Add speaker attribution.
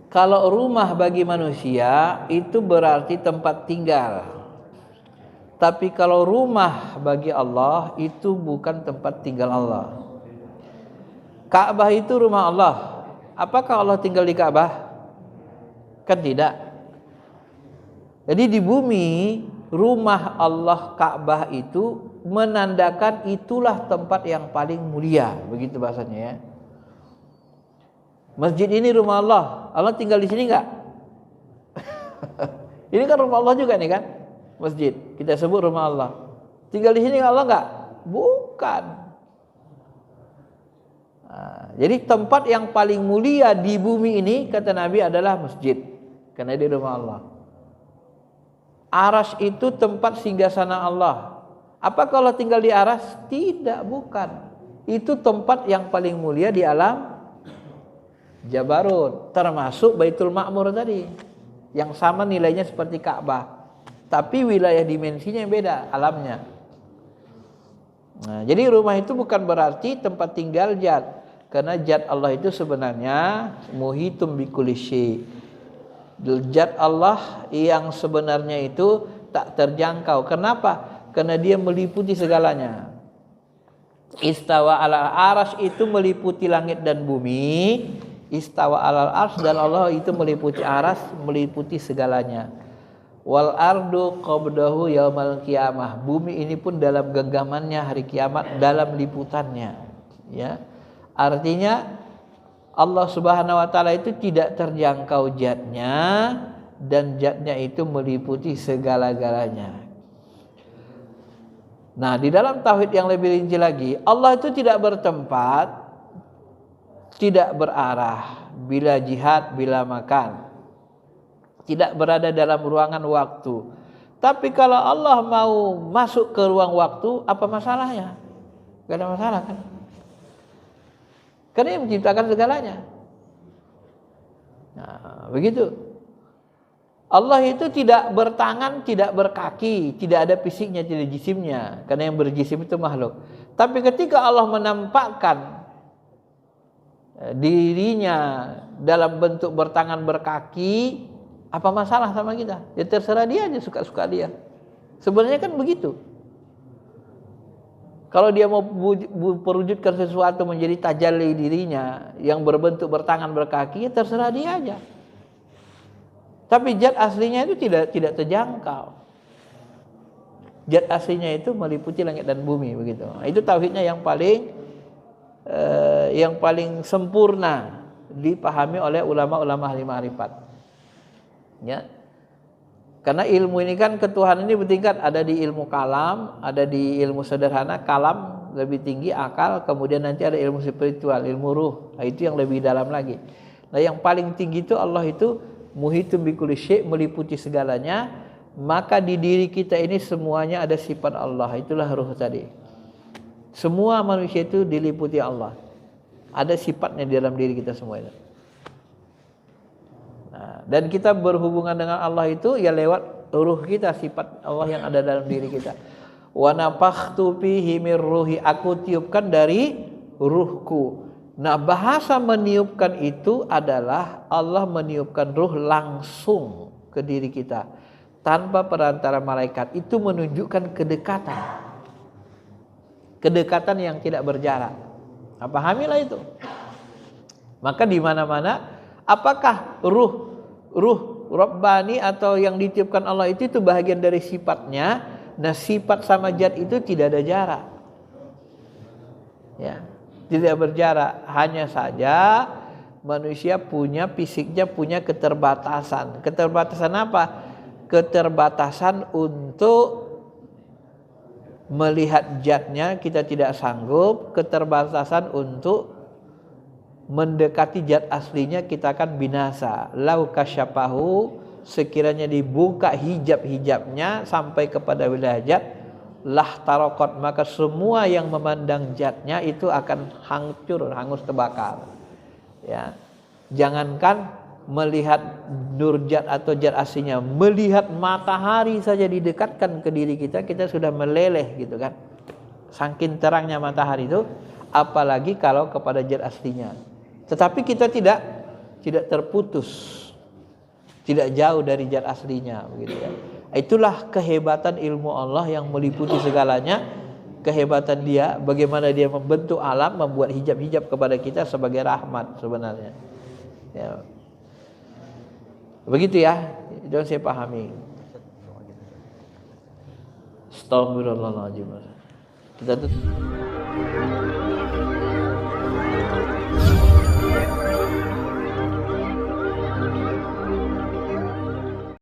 Speaker 1: Kalau rumah bagi manusia itu berarti tempat tinggal. Tapi kalau rumah bagi Allah itu bukan tempat tinggal Allah. Ka'bah itu rumah Allah. Apakah Allah tinggal di Ka'bah? Kan tidak. Jadi di bumi rumah Allah Ka'bah itu menandakan itulah tempat yang paling mulia, begitu bahasanya ya. Masjid ini rumah Allah. Allah tinggal di sini enggak? Ini kan rumah Allah juga nih kan? Masjid. Kita sebut rumah Allah. Tinggal di sini Allah enggak? Bukan. Nah, jadi tempat yang paling mulia di bumi ini kata Nabi adalah masjid. Karena di rumah Allah. Arsy itu tempat singgasana Allah. Apakah Allah tinggal di arsy? Tidak, bukan. Itu tempat yang paling mulia di alam Jabarut, termasuk Baitul Ma'mur tadi, yang sama nilainya seperti Ka'bah, tapi wilayah dimensinya yang beda, alamnya. Nah, jadi rumah itu bukan berarti tempat tinggal zat, karena zat Allah itu sebenarnya muhitum bikulli syai'. Zat Allah yang sebenarnya itu tak terjangkau. Kenapa? Karena dia meliputi segalanya. Istawa ala arsy itu meliputi langit dan bumi. Istawa alal arsy dan Allah itu meliputi arsy, meliputi segalanya. Wal ardu qabdahu yaumal qiyamah. Bumi ini pun dalam genggamannya hari kiamat, dalam liputannya. Ya. Artinya Allah Subhanahu wa taala itu tidak terjangkau zatnya, dan zatnya itu meliputi segala-galanya. Nah, di dalam tauhid yang lebih rinci lagi, Allah itu tidak bertempat, tidak berarah, bila jihad, bila makan, tidak berada dalam ruangan waktu. Tapi kalau Allah mau masuk ke ruang waktu, apa masalahnya? Gak ada masalah kan? Karena dia menciptakan segalanya. Nah, begitu. Allah itu tidak bertangan, tidak berkaki, tidak ada fisiknya, tidak jisimnya. Karena yang berjisim itu makhluk. Tapi ketika Allah menampakkan dirinya dalam bentuk bertangan, berkaki, apa masalah sama kita? Ya terserah dia aja, suka-suka dia. Sebenarnya kan begitu. Kalau dia mau perwujudkan sesuatu menjadi tajalli dirinya yang berbentuk bertangan, berkaki, ya terserah dia aja. Tapi zat aslinya itu tidak terjangkau. Zat aslinya itu meliputi langit dan bumi, begitu. Nah, itu tauhidnya yang paling sempurna dipahami oleh ulama-ulama ahli ma'rifat. Ya. Karena ilmu ini kan ketuhanan ini bertingkat, ada di ilmu kalam, ada di ilmu sederhana, kalam lebih tinggi, akal, kemudian nanti ada ilmu spiritual, ilmu ruh. Nah, itu yang lebih dalam lagi. Nah, yang paling tinggi itu Allah itu muhitum bikulli syai', meliputi segalanya. Maka di diri kita ini semuanya ada sifat Allah, itulah ruh tadi. Semua manusia itu diliputi Allah. Ada sifatnya di dalam diri kita semua itu. Nah, dan kita berhubungan dengan Allah itu ya lewat ruh kita, sifat Allah yang ada dalam diri kita. Wa nafakhtu fihi mir ruhi, aku tiupkan dari ruhku. Nah, bahasa meniupkan itu adalah Allah meniupkan ruh langsung ke diri kita tanpa perantara malaikat. Itu menunjukkan kedekatan. Kedekatan yang tidak berjarak. Nah, pahamilah itu. Maka di mana-mana apakah ruh Rabbani atau yang ditiupkan Allah itu bahagian dari sifatnya. Nah, sifat sama zat itu tidak ada jarak. Ya, tidak berjarak. Hanya saja manusia punya fisiknya, punya keterbatasan. Keterbatasan apa? Keterbatasan untuk melihat zatnya kita tidak sanggup. Keterbatasan untuk mendekati zat aslinya kita akan binasa. Lau kasyapahu, sekiranya dibuka hijab-hijabnya sampai kepada wilayah zat, lah tarokot, maka semua yang memandang zatnya itu akan hancur, hangus terbakar. Ya, jangankan melihat nur zat atau zat aslinya, melihat matahari saja didekatkan ke diri kita, kita sudah meleleh gitu kan. Saking terangnya matahari itu, apalagi kalau kepada zat aslinya. Tetapi kita tidak terputus, tidak jauh dari zat aslinya, begitu ya. Itulah kehebatan ilmu Allah yang meliputi segalanya. Kehebatan dia, bagaimana dia membentuk alam, membuat hijab-hijab kepada kita sebagai rahmat sebenarnya. Ya. Begitu ya, itu yang saya pahami. Astagfirullahaladzim. Kita tutup.